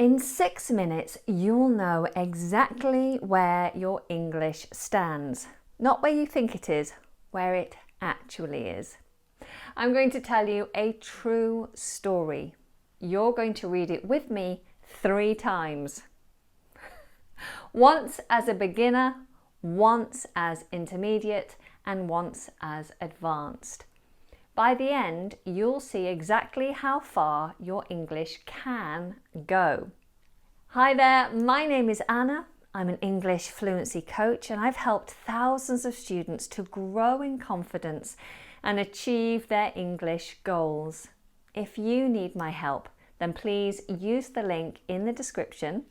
In 6 minutes, you'll know exactly where your English stands. Not where you think it is, where it actually is. I'm going to tell you a true story. You're going to read it with me 3 times. Once as a beginner, once as intermediate, and once as advanced. By the end, you'll see exactly how far your English can go. Hi there, my name is Anna. I'm an English fluency coach and I've helped thousands of students to grow in confidence and achieve their English goals. If you need my help, then please use the link in the description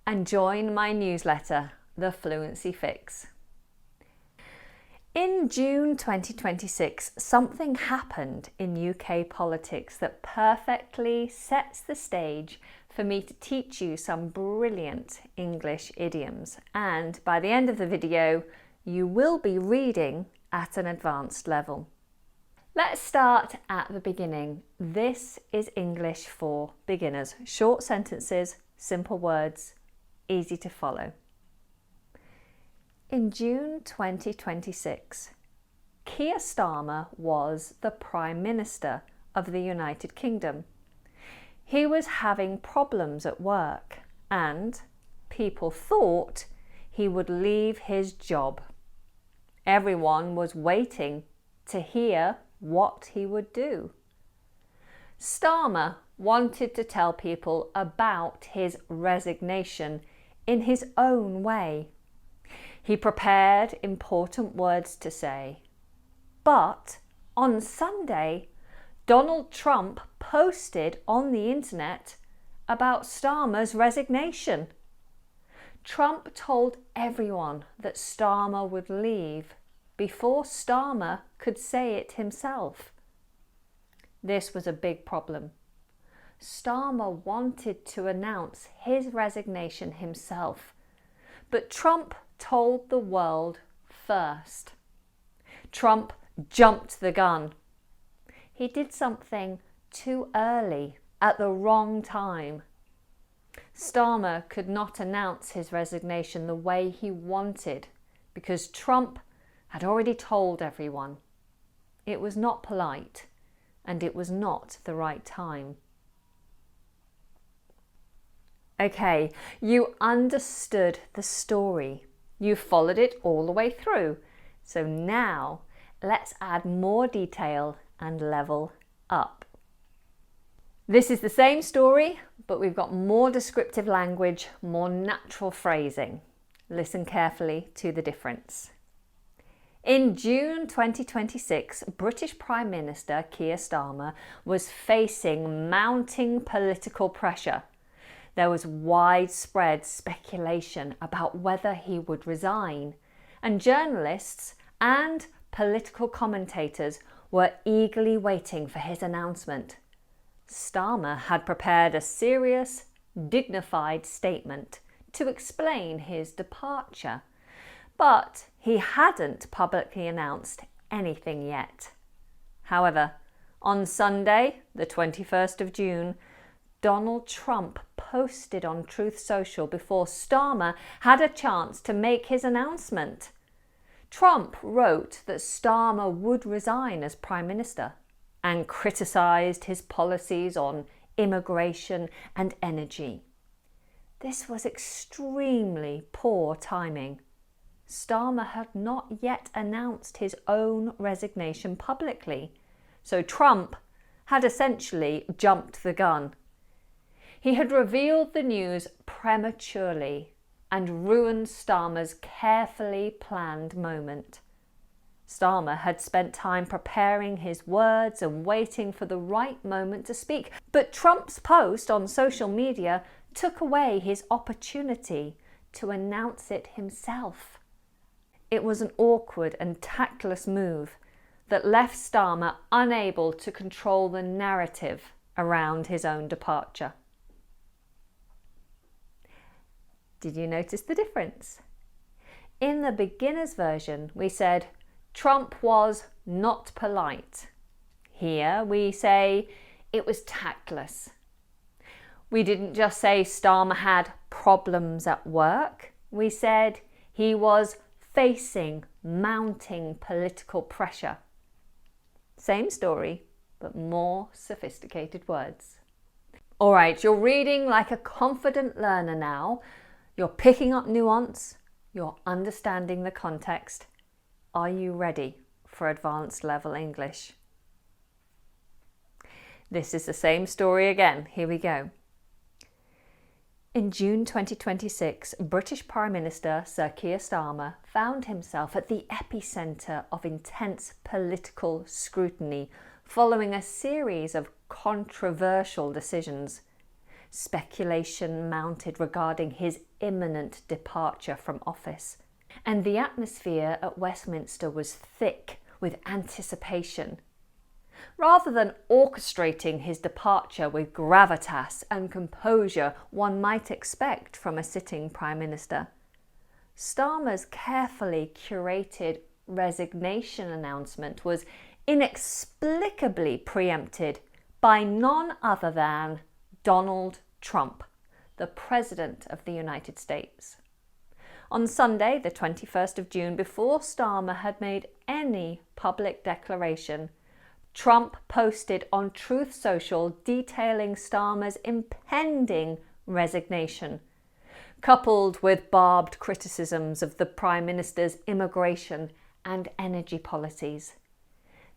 and join my newsletter, The Fluency Fix. In June 2026, something happened in UK politics that perfectly sets the stage for me to teach you some brilliant English idioms. And by the end of the video, you will be reading at an advanced level. Let's start at the beginning. This is English for beginners. Short sentences, simple words, easy to follow. In June 2026, Keir Starmer was the Prime Minister of the United Kingdom. He was having problems at work and people thought he would leave his job. Everyone was waiting to hear what he would do. Starmer wanted to tell people about his resignation in his own way. He prepared important words to say. But on Sunday, Donald Trump posted on the internet about Starmer's resignation. Trump told everyone that Starmer would leave before Starmer could say it himself. This was a big problem. Starmer wanted to announce his resignation himself, but Trump told the world first. Trump jumped the gun. He did something too early at the wrong time. Starmer could not announce his resignation the way he wanted because Trump had already told everyone. It was not polite and it was not the right time. Okay, you understood the story. You followed it all the way through. So now let's add more detail and level up. This is the same story, but we've got more descriptive language, more natural phrasing. Listen carefully to the difference. In June 2026, British Prime Minister Keir Starmer was facing mounting political pressure. There was widespread speculation about whether he would resign, and journalists and political commentators were eagerly waiting for his announcement. Starmer had prepared a serious, dignified statement to explain his departure, but he hadn't publicly announced anything yet. However, on Sunday, the 21st of June, Donald Trump posted on Truth Social before Starmer had a chance to make his announcement. Trump wrote that Starmer would resign as Prime Minister and criticised his policies on immigration and energy. This was extremely poor timing. Starmer had not yet announced his own resignation publicly, so Trump had essentially jumped the gun. He had revealed the news prematurely and ruined Starmer's carefully planned moment. Starmer had spent time preparing his words and waiting for the right moment to speak, but Trump's post on social media took away his opportunity to announce it himself. It was an awkward and tactless move that left Starmer unable to control the narrative around his own departure. Did you notice the difference? In the beginner's version, we said Trump was not polite. Here we say it was tactless. We didn't just say Starmer had problems at work. We said he was facing mounting political pressure. Same story, but more sophisticated words. All right, you're reading like a confident learner now. You're picking up nuance. You're understanding the context. Are you ready for advanced level English? This is the same story again. Here we go. In June 2026, British Prime Minister Sir Keir Starmer found himself at the epicentre of intense political scrutiny following a series of controversial decisions. Speculation mounted regarding his imminent departure from office, and the atmosphere at Westminster was thick with anticipation. Rather than orchestrating his departure with gravitas and composure one might expect from a sitting Prime Minister, Starmer's carefully curated resignation announcement was inexplicably preempted by none other than Donald Trump, the President of the United States. On Sunday, the 21st of June, before Starmer had made any public declaration, Trump posted on Truth Social detailing Starmer's impending resignation, coupled with barbed criticisms of the Prime Minister's immigration and energy policies.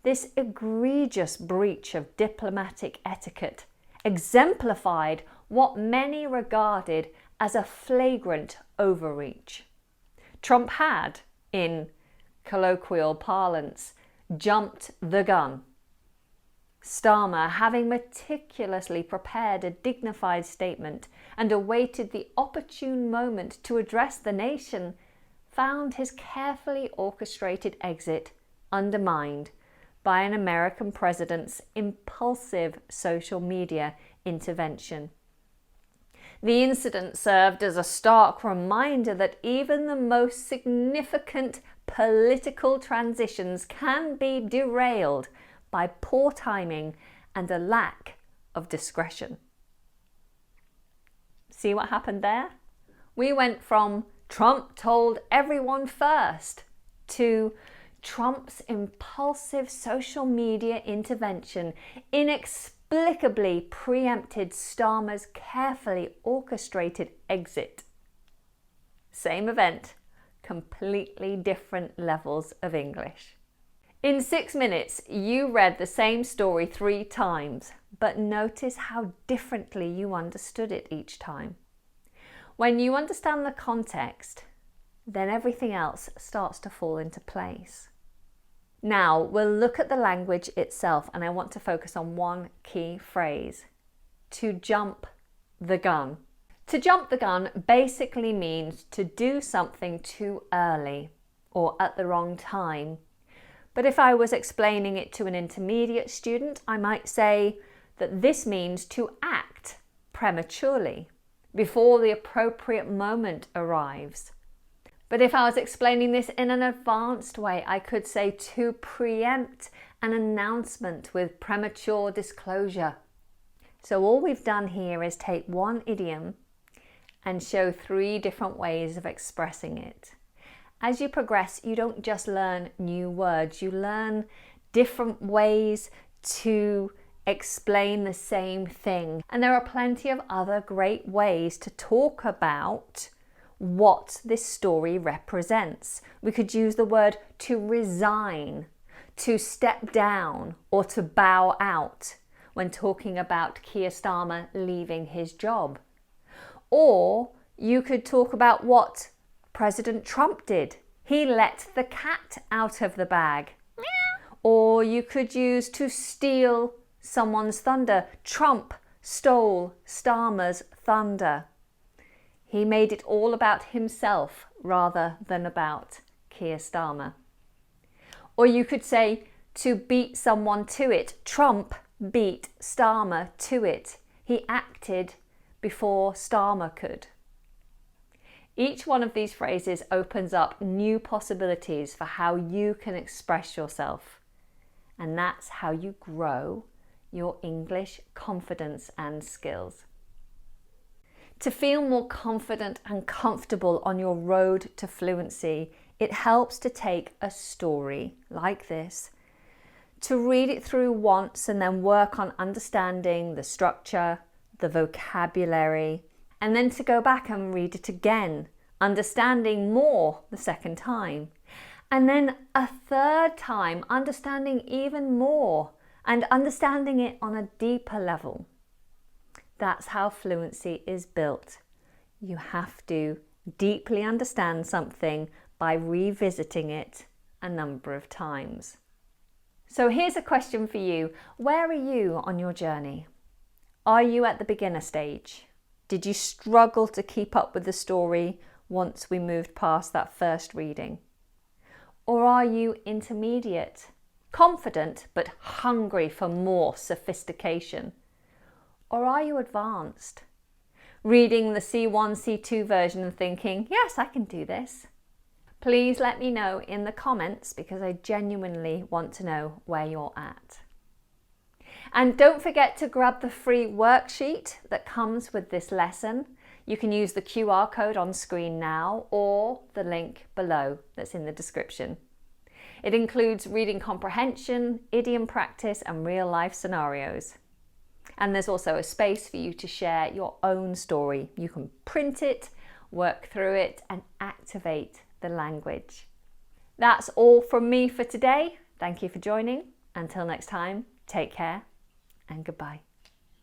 This egregious breach of diplomatic etiquette exemplified what many regarded as a flagrant overreach. Trump had, in colloquial parlance, jumped the gun. Starmer, having meticulously prepared a dignified statement and awaited the opportune moment to address the nation, found his carefully orchestrated exit undermined by an American president's impulsive social media intervention. The incident served as a stark reminder that even the most significant political transitions can be derailed by poor timing and a lack of discretion. See what happened there? We went from Trump told everyone first to Trump's impulsive social media intervention inexplicably preempted Starmer's carefully orchestrated exit. Same event, completely different levels of English. In 6 minutes, you read the same story 3 times, but notice how differently you understood it each time. When you understand the context, then everything else starts to fall into place. Now, we'll look at the language itself, and I want to focus on one key phrase: to jump the gun. To jump the gun basically means to do something too early or at the wrong time. But if I was explaining it to an intermediate student, I might say that this means to act prematurely, before the appropriate moment arrives. But if I was explaining this in an advanced way, I could say to preempt an announcement with premature disclosure. So all we've done here is take one idiom and show 3 different ways of expressing it. As you progress, you don't just learn new words, you learn different ways to explain the same thing. And there are plenty of other great ways to talk about what this story represents. We could use the word to resign, to step down, or to bow out when talking about Keir Starmer leaving his job. Or you could talk about what President Trump did. He let the cat out of the bag. Or you could use to steal someone's thunder. Trump stole Starmer's thunder. He made it all about himself rather than about Keir Starmer. Or you could say to beat someone to it. Trump beat Starmer to it. He acted before Starmer could. Each one of these phrases opens up new possibilities for how you can express yourself. And that's how you grow your English confidence and skills. To feel more confident and comfortable on your road to fluency, it helps to take a story like this, to read it through once and then work on understanding the structure, the vocabulary, and then to go back and read it again, understanding more the second time. And then a third time, understanding even more and understanding it on a deeper level. That's how fluency is built. You have to deeply understand something by revisiting it a number of times. So here's a question for you. Where are you on your journey? Are you at the beginner stage? Did you struggle to keep up with the story once we moved past that first reading? Or are you intermediate, confident but hungry for more sophistication? Or are you advanced, reading the C1, C2 version and thinking, yes, I can do this? Please let me know in the comments because I genuinely want to know where you're at. And don't forget to grab the free worksheet that comes with this lesson. You can use the QR code on screen now or the link below that's in the description. It includes reading comprehension, idiom practice and real life scenarios. And there's also a space for you to share your own story. You can print it, work through it and activate the language. That's all from me for today. Thank you for joining. Until next time, take care and goodbye.